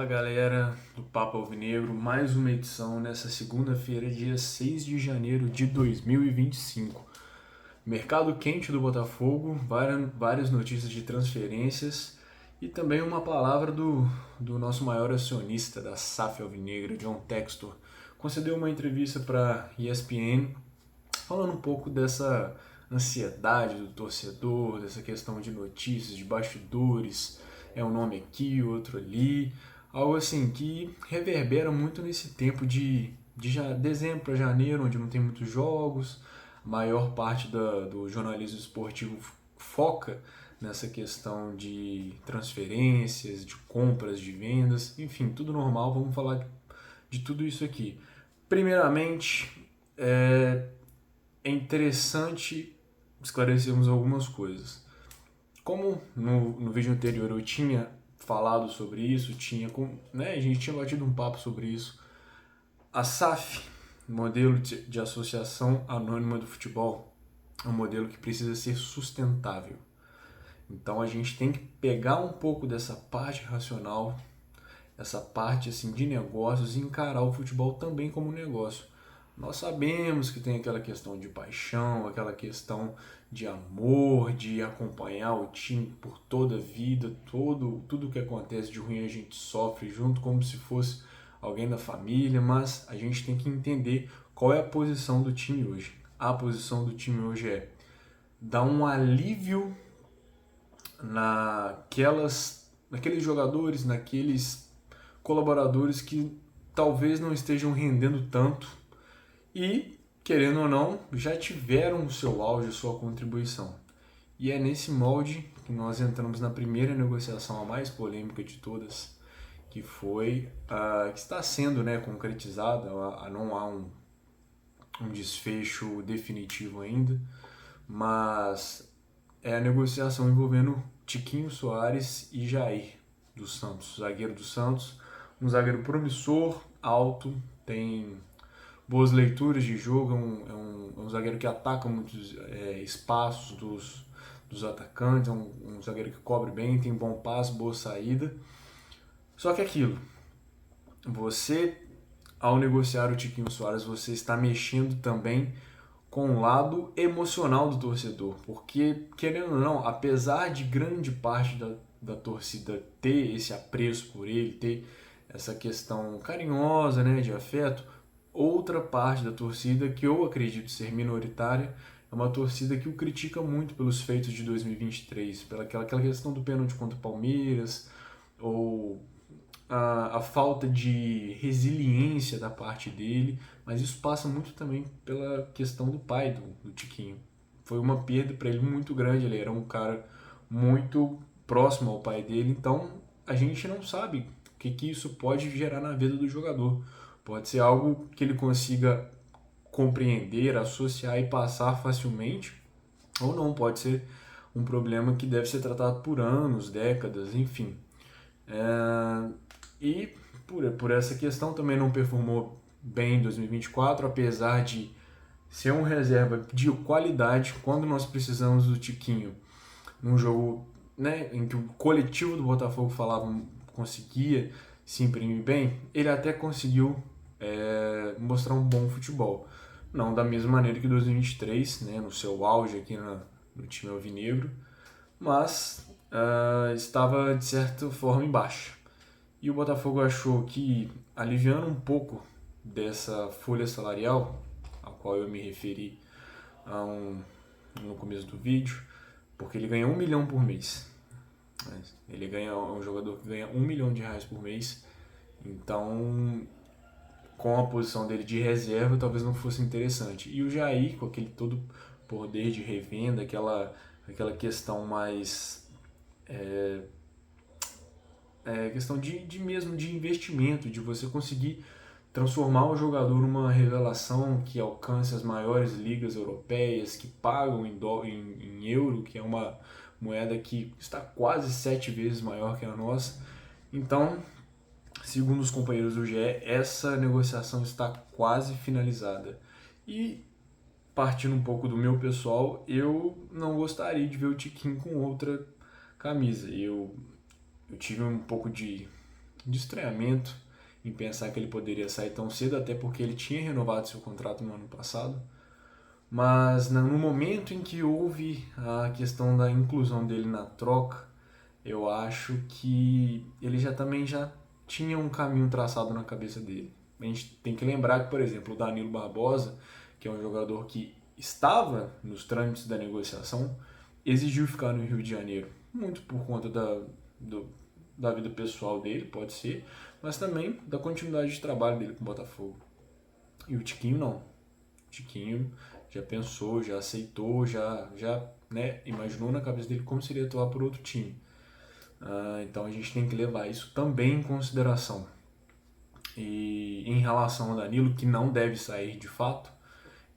Fala galera do Papo Alvinegro, mais uma edição nessa segunda-feira, dia 6 de janeiro de 2025. Mercado quente do Botafogo, várias notícias de transferências e também uma palavra do nosso maior acionista da SAF Alvinegra, John Textor. Concedeu uma entrevista para ESPN falando um pouco dessa ansiedade do torcedor, dessa questão de notícias, de bastidores, é um nome aqui, outro ali, algo assim que reverbera muito nesse tempo de dezembro para janeiro, onde não tem muitos jogos, a maior parte do jornalismo esportivo foca nessa questão de transferências, de compras, de vendas, enfim, tudo normal, vamos falar de tudo isso aqui. Primeiramente, é interessante esclarecermos algumas coisas. Como no vídeo anterior eu tinha falado sobre isso, a gente tinha batido um papo sobre isso, a SAF, modelo de Associação Anônima do Futebol, é um modelo que precisa ser sustentável. Então a gente tem que pegar um pouco dessa parte racional, essa parte assim de negócios e encarar o futebol também como negócio. Nós sabemos que tem aquela questão de paixão, aquela questão de amor, de acompanhar o time por toda a vida, tudo que acontece de ruim a gente sofre junto como se fosse alguém da família, mas a gente tem que entender qual é a posição do time hoje. A posição do time hoje é dar um alívio naqueles jogadores, naqueles colaboradores que talvez não estejam rendendo tanto e, querendo ou não, já tiveram o seu auge, a sua contribuição. E é nesse molde que nós entramos na primeira negociação, a mais polêmica de todas, que foi que está sendo, concretizada, não há um desfecho definitivo ainda, mas é a negociação envolvendo Tiquinho Soares e Jair dos Santos, zagueiro do Santos, um zagueiro promissor, alto, tem boas leituras de jogo, é um zagueiro que ataca muitos espaços dos atacantes, é um zagueiro que cobre bem, tem bom passe, boa saída. Só que aquilo, você, ao negociar o Tiquinho Soares, você está mexendo também com o lado emocional do torcedor, porque, querendo ou não, apesar de grande parte da torcida ter esse apreço por ele, ter essa questão carinhosa, de afeto, outra parte da torcida, que eu acredito ser minoritária, é uma torcida que o critica muito pelos feitos de 2023, pela aquela questão do pênalti contra o Palmeiras, ou a falta de resiliência da parte dele, mas isso passa muito também pela questão do pai do Tiquinho. Foi uma perda para ele muito grande, ele era um cara muito próximo ao pai dele, então a gente não sabe o que isso pode gerar na vida do jogador. Pode ser algo que ele consiga compreender, associar e passar facilmente, ou não, pode ser um problema que deve ser tratado por anos, décadas, enfim. E por essa questão também não performou bem em 2024, apesar de ser um reserva de qualidade quando nós precisamos do Tiquinho num jogo, em que o coletivo do Botafogo falava conseguia se imprimir bem, ele até conseguiu mostrar um bom futebol. Não da mesma maneira que 2023, no seu auge aqui no time alvinegro, mas estava de certa forma em baixa. E o Botafogo achou que, aliviando um pouco dessa folha salarial, ao qual eu me referi no começo do vídeo, porque ele ganha 1 milhão por mês. É um jogador que ganha 1 milhão de reais por mês, então com a posição dele de reserva talvez não fosse interessante. E o Jair, com aquele todo poder de revenda, aquela questão mais questão mesmo de investimento, de você conseguir transformar o jogador numa revelação que alcance as maiores ligas europeias, que pagam em euro, que é uma moeda que está quase 7 vezes maior que a nossa. Então, segundo os companheiros do GE, essa negociação está quase finalizada. E, partindo um pouco do meu pessoal, eu não gostaria de ver o Tiquinho com outra camisa. Eu tive um pouco de de estranhamento em pensar que ele poderia sair tão cedo, até porque ele tinha renovado seu contrato no ano passado. Mas no momento em que houve a questão da inclusão dele na troca, eu acho que ele já tinha um caminho traçado na cabeça dele. A gente tem que lembrar que, por exemplo, o Danilo Barbosa, que é um jogador que estava nos trâmites da negociação, exigiu ficar no Rio de Janeiro, muito por conta da vida pessoal dele, pode ser, mas também da continuidade de trabalho dele com o Botafogo. E o Tiquinho não. O Tiquinho já pensou, já aceitou, já né, imaginou na cabeça dele como seria atuar por outro time. Então a gente tem que levar isso também em consideração. E em relação ao Danilo, que não deve sair de fato,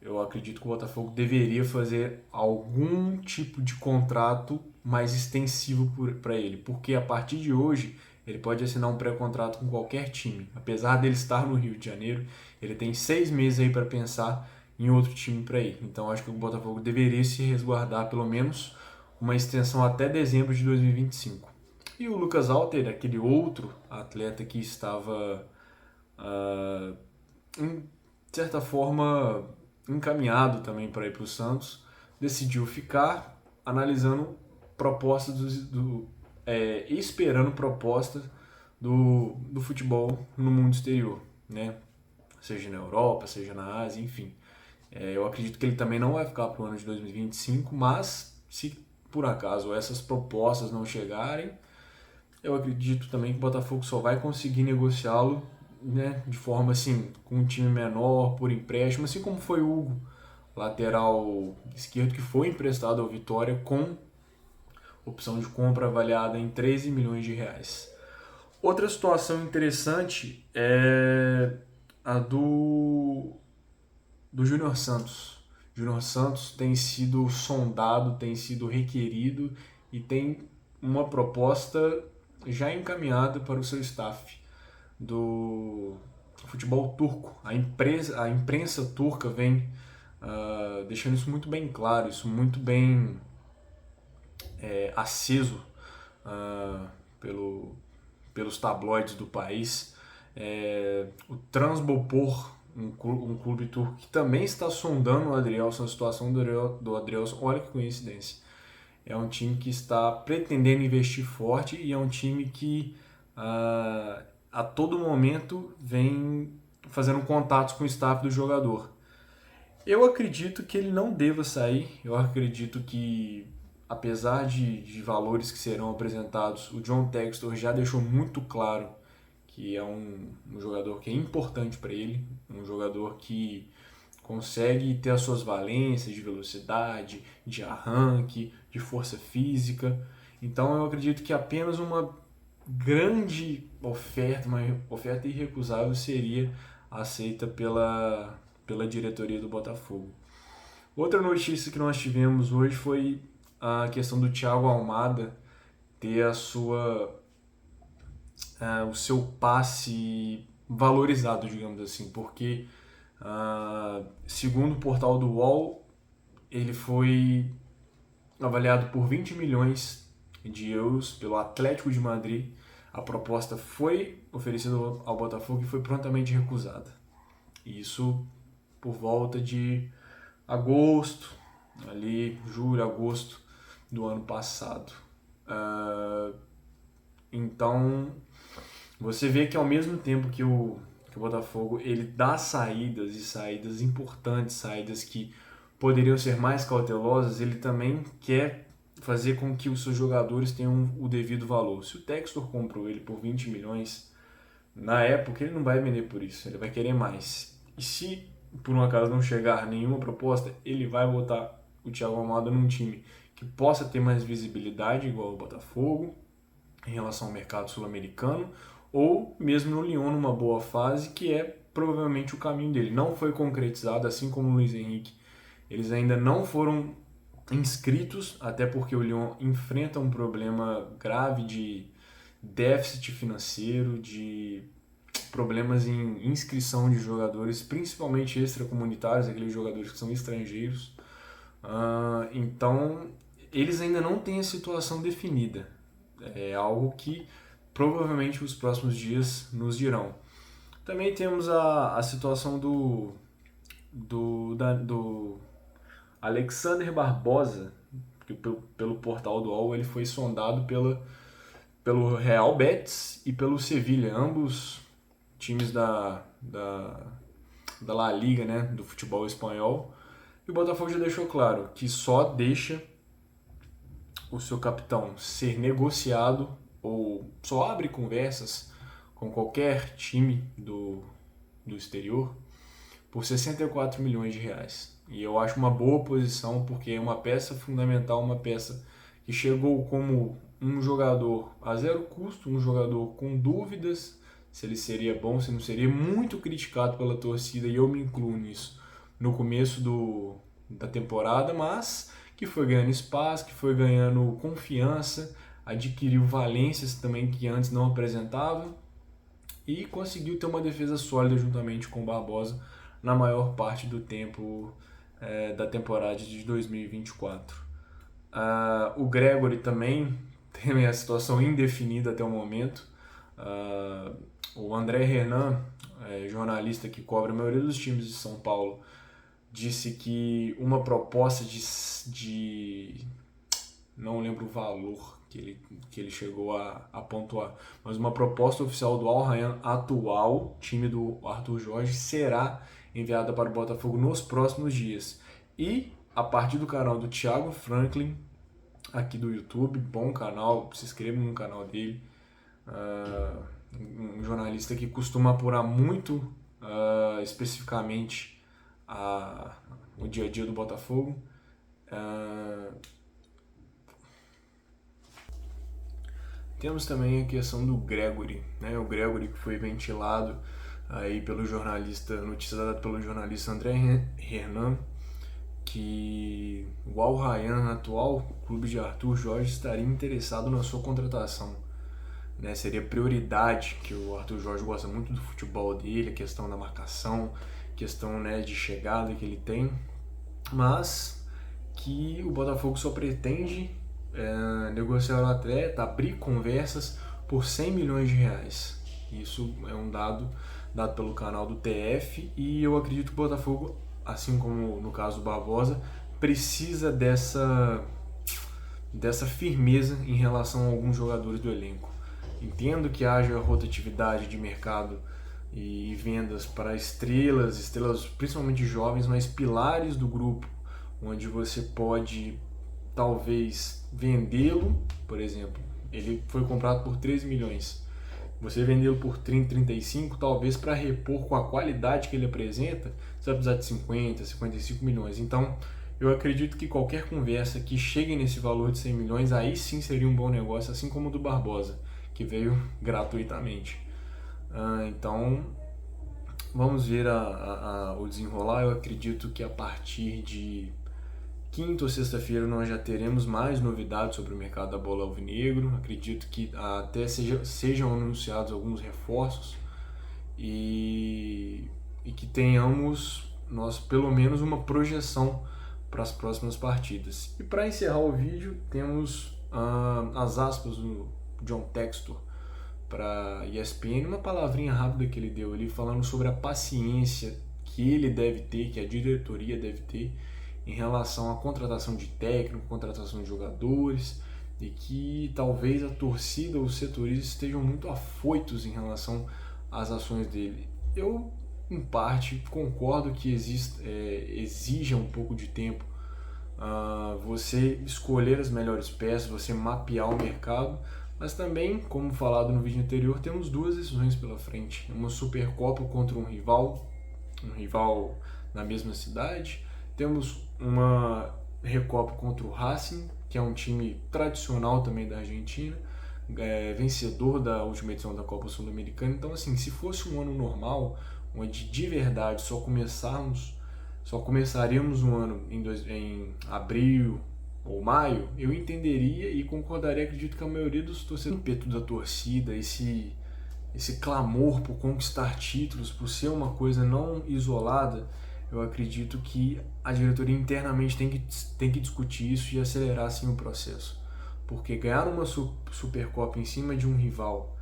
eu acredito que o Botafogo deveria fazer algum tipo de contrato mais extensivo para ele, porque a partir de hoje ele pode assinar um pré-contrato com qualquer time. Apesar dele estar no Rio de Janeiro, ele tem 6 meses aí para pensar em outro time para ir. Então acho que o Botafogo deveria se resguardar pelo menos uma extensão até dezembro de 2025. E o Lucas Alter, aquele outro atleta que estava, de certa forma, encaminhado também para ir para o Santos, decidiu ficar analisando propostas esperando propostas do futebol no mundo exterior, né? Seja na Europa, seja na Ásia, enfim. Eu acredito que ele também não vai ficar para o ano de 2025, mas se por acaso essas propostas não chegarem, eu acredito também que o Botafogo só vai conseguir negociá-lo, né, de forma assim, com um time menor, por empréstimo, assim como foi o Hugo, lateral esquerdo, que foi emprestado ao Vitória com opção de compra avaliada em 13 milhões de reais. Outra situação interessante é a do Júnior Santos. Júnior Santos tem sido sondado, tem sido requerido e tem uma proposta já encaminhada para o seu staff do futebol turco. A imprensa turca vem deixando isso muito bem claro, isso muito bem aceso uh, pelos tabloides do país. O Trabzonspor, um clube turco que também está sondando o Adrielson, a situação do Adrielson, olha que coincidência. É um time que está pretendendo investir forte e é um time que a todo momento vem fazendo contatos com o staff do jogador. Eu acredito que ele não deva sair, eu acredito que apesar de valores que serão apresentados, o John Textor já deixou muito claro que é um jogador que é importante para ele, um jogador que consegue ter as suas valências de velocidade, de arranque, de força física. Então eu acredito que apenas uma grande oferta, uma oferta irrecusável seria aceita pela diretoria do Botafogo. Outra notícia que nós tivemos hoje foi a questão do Thiago Almada ter o seu passe valorizado, digamos assim, porque segundo o portal do UOL, ele foi avaliado por 20 milhões de euros pelo Atlético de Madrid. A proposta foi oferecida ao Botafogo e foi prontamente recusada. Isso por volta de agosto, ali julho, agosto do ano passado. Então você vê que ao mesmo tempo que o Botafogo ele dá saídas e saídas importantes, saídas que poderiam ser mais cautelosas, ele também quer fazer com que os seus jogadores tenham o devido valor. Se o Textor comprou ele por 20 milhões, na época ele não vai vender por isso, ele vai querer mais. E se por um acaso não chegar nenhuma proposta, ele vai botar o Thiago Almada num time que possa ter mais visibilidade, igual o Botafogo, em relação ao mercado sul-americano, ou mesmo no Lyon numa boa fase, que é provavelmente o caminho dele. Não foi concretizado, assim como o Luiz Henrique. Eles ainda não foram inscritos, até porque o Lyon enfrenta um problema grave de déficit financeiro, de problemas em inscrição de jogadores, principalmente extracomunitários, aqueles jogadores que são estrangeiros. Então, eles ainda não têm a situação definida. É algo que provavelmente os próximos dias nos dirão. Também temos a situação do Alexander Barbosa, que pelo portal do UOL ele foi sondado pelo Real Betis e pelo Sevilha, ambos times da La Liga, né, do futebol espanhol. E o Botafogo já deixou claro que só deixa o seu capitão ser negociado ou só abre conversas com qualquer time do exterior por 64 milhões de reais. E eu acho uma boa posição porque é uma peça fundamental, uma peça que chegou como um jogador a zero custo, um jogador com dúvidas se ele seria bom, se não seria, muito criticado pela torcida, e eu me incluo nisso, no começo da temporada, mas que foi ganhando espaço, que foi ganhando confiança, adquiriu valências também que antes não apresentava e conseguiu ter uma defesa sólida juntamente com o Barbosa na maior parte do tempo da temporada de 2024. O Gregory também tem a situação indefinida até o momento. O André Hernan, jornalista que cobre a maioria dos times de São Paulo, disse que uma proposta de não lembro o valor que ele chegou a pontuar, mas uma proposta oficial do Al Rayyan, atual time do Arthur Jorge, será enviada para o Botafogo nos próximos dias. E a partir do canal do Thiago Franklin, aqui do YouTube, bom canal, se inscreva no canal dele, um jornalista que costuma apurar muito especificamente o dia a dia do Botafogo. Temos também a questão do Gregory, né? O Gregory que foi ventilado aí pelo jornalista, notícia dada pelo jornalista André Hernan, que o Al Rayyan, atual clube de Arthur Jorge, estaria interessado na sua contratação, né? Seria prioridade, que o Arthur Jorge gosta muito do futebol dele, a questão da marcação, questão, né, de chegada que ele tem, mas que o Botafogo só pretende negociar o atleta, abrir conversas por 100 milhões de reais. Isso é um dado pelo canal do TF, e eu acredito que o Botafogo, assim como no caso do Barbosa, precisa dessa firmeza em relação a alguns jogadores do elenco. Entendo que haja rotatividade de mercado e vendas para estrelas principalmente jovens, mas pilares do grupo, onde você pode talvez vendê-lo, por exemplo, ele foi comprado por 3 milhões, você vendê-lo por 30, 35, talvez para repor com a qualidade que ele apresenta, você vai precisar de 50, 55 milhões. Então, eu acredito que qualquer conversa que chegue nesse valor de 100 milhões, aí sim seria um bom negócio, assim como o do Barbosa, que veio gratuitamente. Então, vamos ver o desenrolar. Eu acredito que a partir de quinta ou sexta-feira nós já teremos mais novidades sobre o mercado da bola alvinegro. Acredito que até sejam anunciados alguns reforços e que tenhamos nós pelo menos uma projeção para as próximas partidas. E para encerrar o vídeo, temos as aspas do John Textor para ESPN, uma palavrinha rápida que ele deu ali, falando sobre a paciência que ele deve ter, que a diretoria deve ter em relação à contratação de técnico, contratação de jogadores, e que talvez a torcida ou os setoristas estejam muito afoitos em relação às ações dele. Eu, em parte, concordo que exija um pouco de tempo você escolher as melhores peças, você mapear o mercado, mas também, como falado no vídeo anterior, temos duas decisões pela frente. Uma Supercopa contra um rival na mesma cidade. Temos uma Recopa contra o Racing, que é um time tradicional também da Argentina, vencedor da última edição da Copa Sul-Americana. Então, assim, se fosse um ano normal, onde de verdade só começaríamos um ano em abril ou maio, eu entenderia e concordaria. Acredito que a maioria dos torcedores, o ímpeto da torcida, esse clamor por conquistar títulos, por ser uma coisa não isolada, eu acredito que a diretoria internamente tem que discutir isso e acelerar assim o processo. Porque ganhar uma Supercopa em cima de um rival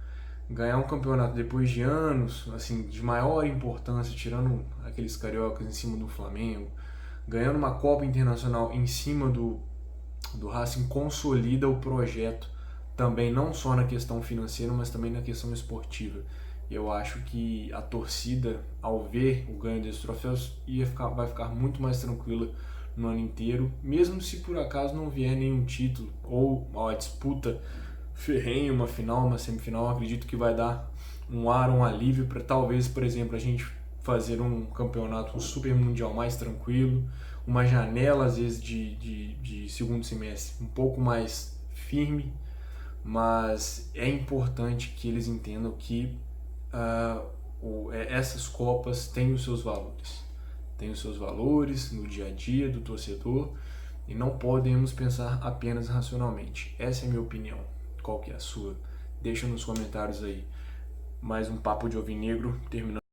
ganhar um campeonato depois de anos, assim, de maior importância, tirando aqueles cariocas em cima do Flamengo, ganhando uma Copa Internacional em cima do Racing, consolida o projeto também, não só na questão financeira, mas também na questão esportiva. Eu acho que a torcida, ao ver o ganho desses troféus, vai ficar muito mais tranquila no ano inteiro, mesmo se por acaso não vier nenhum título ou a disputa ferrenha, uma final, uma semifinal. Acredito que vai dar um ar, um alívio para talvez, por exemplo, a gente fazer um campeonato, um super mundial mais tranquilo, uma janela às vezes de segundo semestre um pouco mais firme, mas é importante que eles entendam que essas Copas têm os seus valores no dia a dia do torcedor e não podemos pensar apenas racionalmente. Essa é a minha opinião. Qual que é a sua? Deixa nos comentários aí. Mais um Papo de Alvinegro terminando.